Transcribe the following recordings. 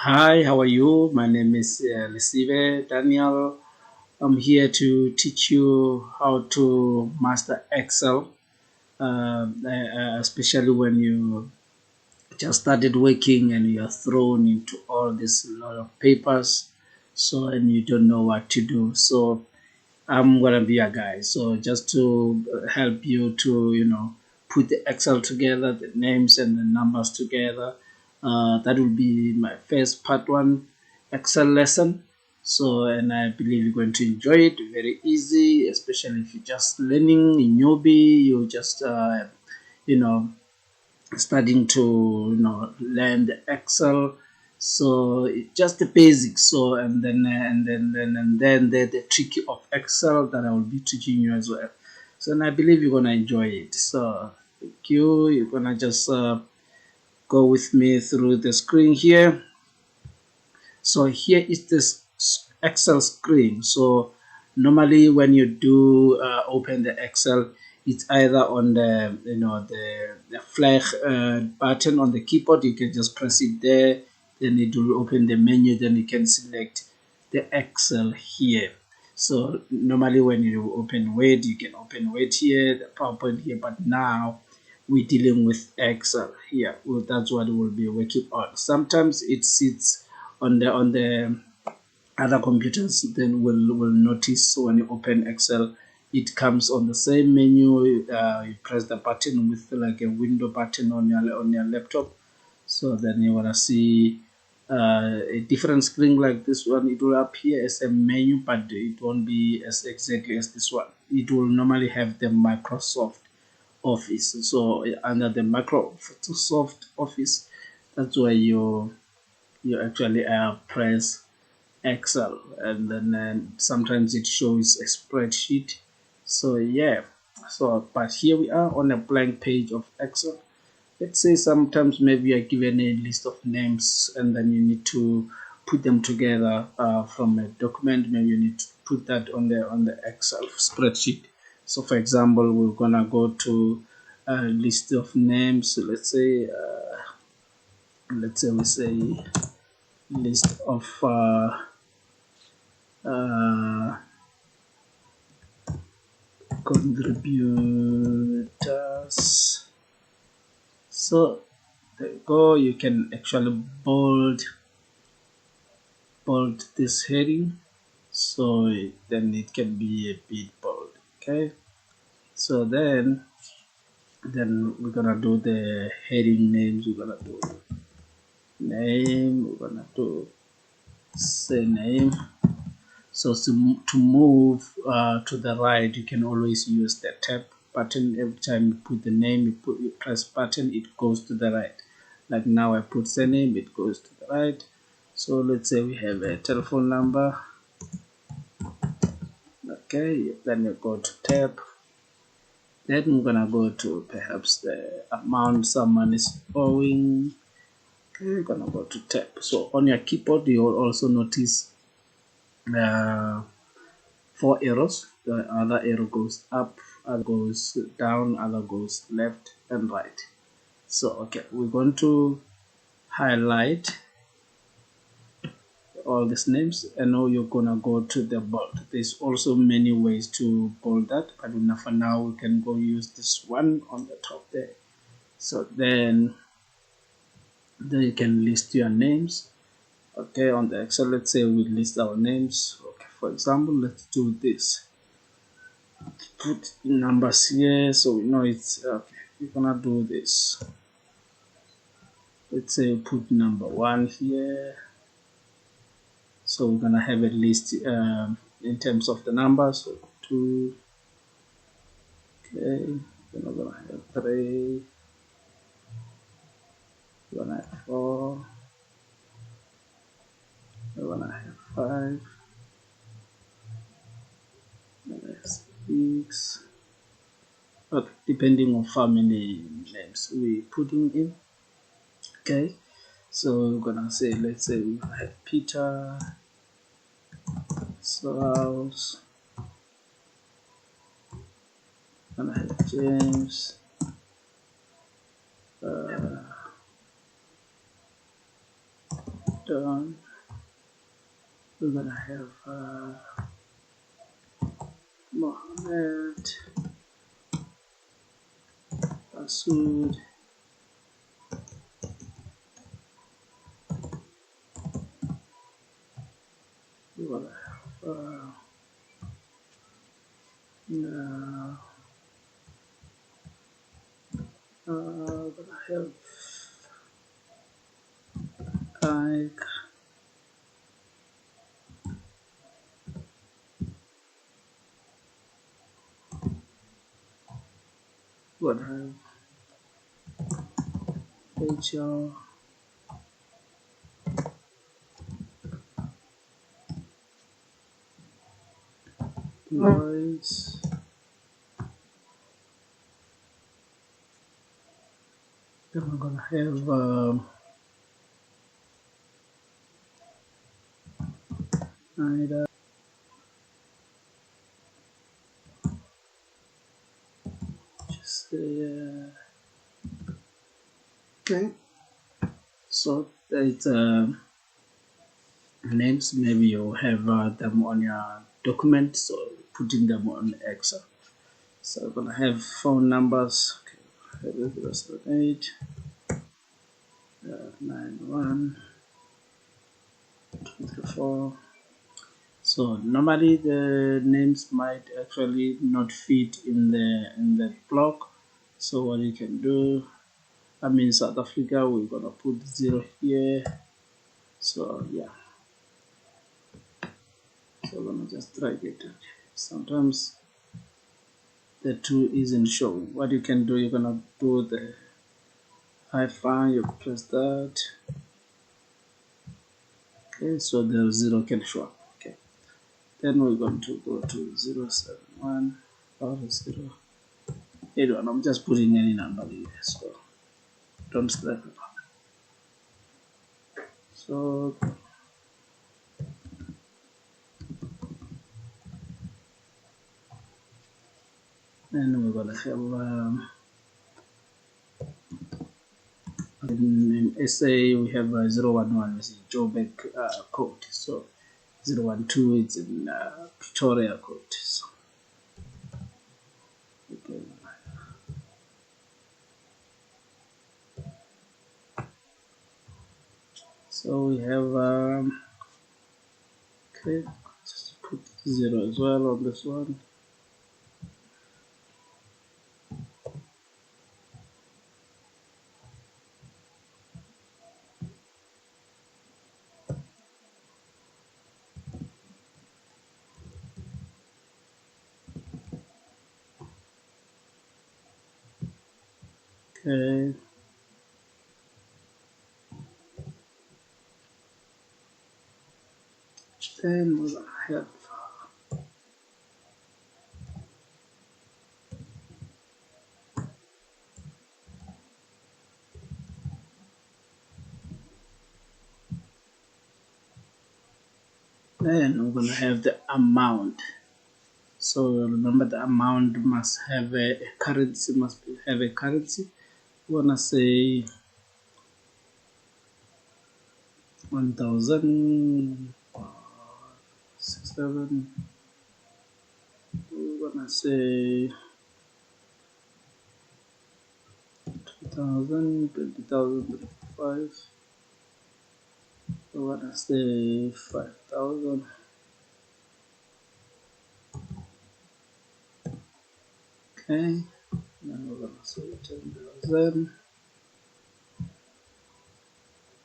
Hi, how are you? My name is Lesive Daniel. I'm here to teach you how to master Excel, especially when you just started working and you're thrown into all this lot of papers, so and you don't know what to do. So I'm gonna be a guy. So just to help you to put the Excel together, the names and the numbers together. That will be my first part one Excel lesson. So and I believe you're going to enjoy it. Very easy, especially if you're just learning, a newbie. You just you know starting to learn the Excel. So just the basics. So and then the trick of Excel that I will be teaching you as well. So and I believe you're gonna enjoy it. So thank you. You're gonna just go with me through the screen here. So here is this Excel screen. So normally when you do open the Excel, it's either on the the flag button on the keyboard. You can just press it there, then it will open the menu. Then you can select the Excel here. So normally when you open Word, you can open Word here, the PowerPoint here, but now we're dealing with Excel here. Well, that's what we'll be working on. Sometimes it sits on the other computers. Then will notice when you open Excel, it comes on the same menu. You press the button with like a window button on your laptop. So then you wanna see a different screen like this one. It will appear as a menu, but it won't be as exactly as this one. It will normally have the Microsoft Office. So under the Microsoft Office, that's where you actually press Excel, and then sometimes it shows a spreadsheet. So yeah, so but here we are on a blank page of Excel. Let's say sometimes maybe you're given a list of names and then you need to put them together from a document. Maybe you need to put that on the Excel spreadsheet. So for example, we're gonna go to a list of names. So let's say we say list of uh, contributors. So there you go. You can actually bold this heading, so then it can be a bit bold. Okay. So then we're gonna do the heading names. We're gonna do name. We're gonna do say name. So to move to the right, you can always use the tab button. Every time you put the name, you press button, it goes to the right. Like now I put surname, it goes to the right. So let's say we have a telephone number. Okay, then you go to tab. Then we're gonna go to perhaps the amount someone is owing. Okay, we're gonna go to tab. So on your keyboard, you will also notice uh, four arrows. The other arrow goes up, other goes down, other goes left and right. So okay, we're going to highlight all these names, and now you're gonna go to the bold. There's also many ways to bold that, but for now we can go use this one on the top there. So then you can list your names. Okay, on the Excel, let's say we list our names. Okay, for example, let's do this. Put numbers here so we know it's okay. We're gonna do this. Let's say put number 1 here. So we're gonna have a list in terms of the numbers. So 2, okay. Then we're gonna have 3. We're gonna have 4. We're gonna have 5. We're gonna have 6. Okay, depending on how many names we putting in. Okay, so we're gonna say, let's say we have Peter, Charles, gonna have James, done. We're gonna have Mohammed Masood. We're gonna have gonna have Ike. We're gonna have HR. Lloyds. Then we're gonna have Ida. Just okay. So it's names. Maybe you have them on your document, so putting them on Excel. So we're gonna have phone numbers. Okay, 08 91 234. So normally the names might actually not fit in the block. So what you can do, I mean South Africa, we're gonna put 0 here. So yeah. So let me just drag it. Sometimes the 2 isn't showing. What you can do, you're gonna do the hyphen, you press that. Okay, so the 0 can show up. Okay. Then we're going to go to 071 or 0. Anyway, I'm just putting any number here, so don't scratch it. So then we're gonna have in SA we have 011 is Joburg code, so 012 is in Pretoria code. So, okay. So we have okay, just put 0 as well on this one. Okay. Then we're gonna have the amount. So remember the amount must have a currency, have a currency. We wanna say 1,067. We're gonna say 2,000, 20,000, 5. We're gonna say 5,000. Okay. Then we're gonna say 10,000.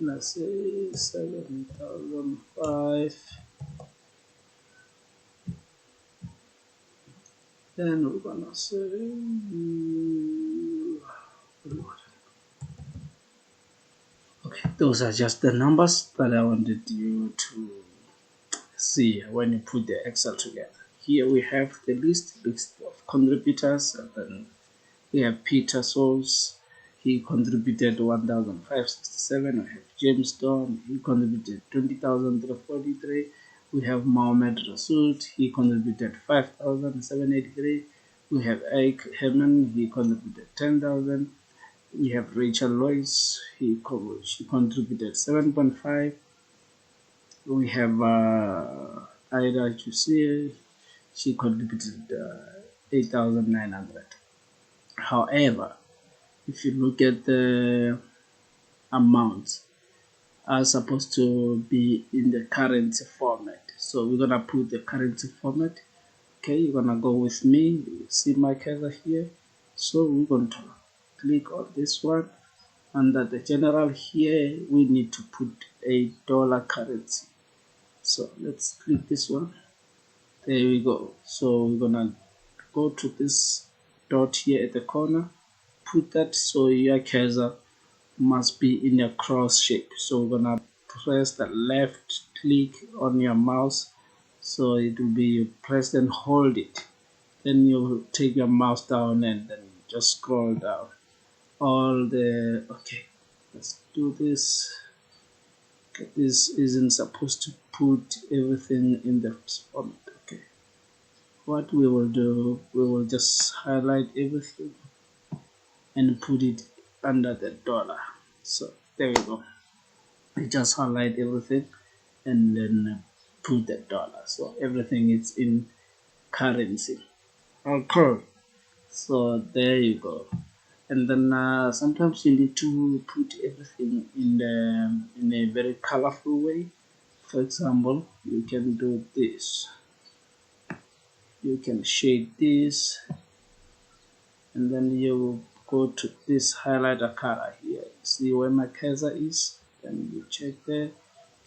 Let's say 7,005. Then we're gonna say okay, those are just the numbers that I wanted you to see when you put the Excel together. Here we have the list of contributors, and then we have Peter Souls. He contributed 1,567. We have James Don. He contributed 20,343. We have Mohammed Rasood. He contributed 5,783. We have Ike Herman. He contributed 10,000. We have Rachel Lois. She contributed 7.5. we have Ida, you see, she contributed 8,900. However, if you look at the amounts, are supposed to be in the currency format. So we're gonna put the currency format. Okay, you're gonna go with me. You see my cursor here. So we're going to click on this one. Under the general here, we need to put a dollar currency. So let's click this one. There we go. So we're gonna go to this dot here at the corner. Put that so your cursor must be in a cross shape. So we're gonna press the left click on your mouse, so it will be you press and hold it, then you take your mouse down and then just scroll down all the, okay, let's do this. Okay, this isn't supposed to put everything in the format. Okay, what we will do, we will just highlight everything and put it under the dollar. So there we go. We just highlight everything and then put the dollar, so everything is in currency. Okay, so there you go. And then sometimes you need to put everything in a very colorful way. For example, you can do this, you can shade this, and then you go to this highlighter color here. See where my cursor is, then you check there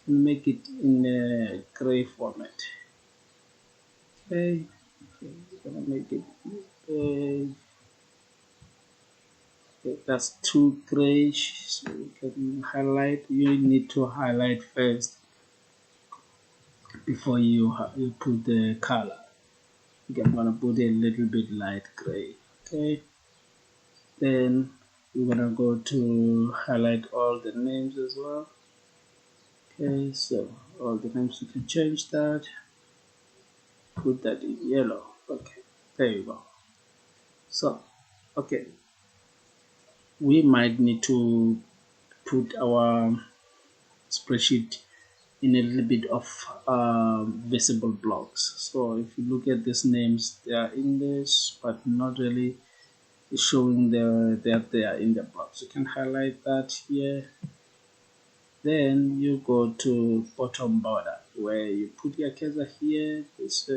and make it in a gray format. Okay, we're gonna make it that's too grayish, so you can highlight. You need to highlight first before you put the color. Okay, I'm gonna put a little bit light gray. Okay, then we're gonna go to highlight all the names as well. Okay, so all the names, you can change that, put that in yellow. Okay, there you go. So okay, we might need to put our spreadsheet in a little bit of visible blocks. So if you look at these names, they are English but not really showing that they are in the box. You can highlight that here, then you go to bottom border where you put your cursor here. This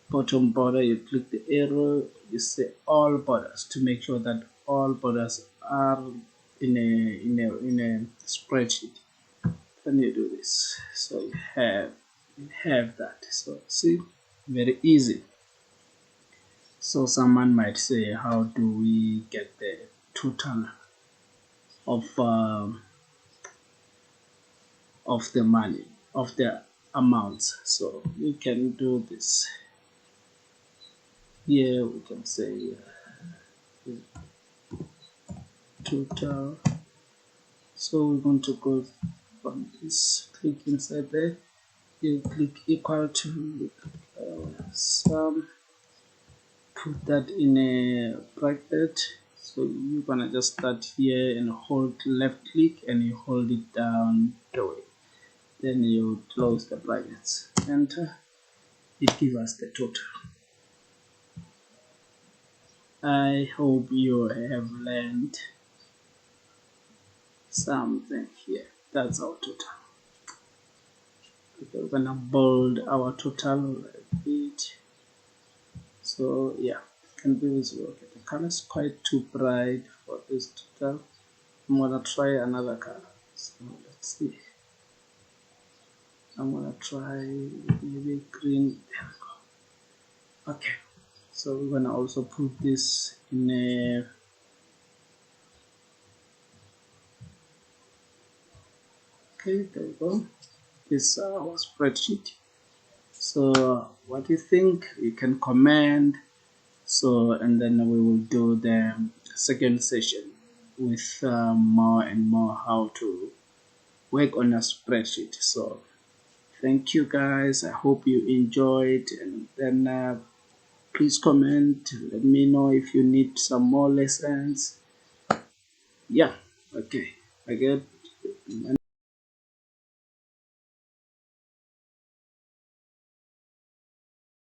bottom border, you click the arrow, you say all borders to make sure that all borders are in a spreadsheet. Then you do this, so you have that. So see, very easy. So someone might say, how do we get the total of the money, of the amounts? So we can do this here. We can say total. So we're going to go on this, click inside there, you click equal to sum, put that in a bracket. So you're gonna just start here and hold left click and you hold it down the way, then you close the brackets, enter, it gives us the total. I hope you have learned something here. That's our total. Okay, we're gonna bold our total a bit. So yeah, can be visible. Okay, the color is quite too bright for this total. I'm gonna try another color. So let's see. I'm gonna try maybe green. There we go. Okay, so we're gonna also put this in a, okay, there we go. This is our spreadsheet. So what do you think? You can comment. So and then we will do the second session with more and more how to work on a spreadsheet. So thank you guys, I hope you enjoyed, and then please comment, let me know if you need some more lessons. Yeah, okay, I get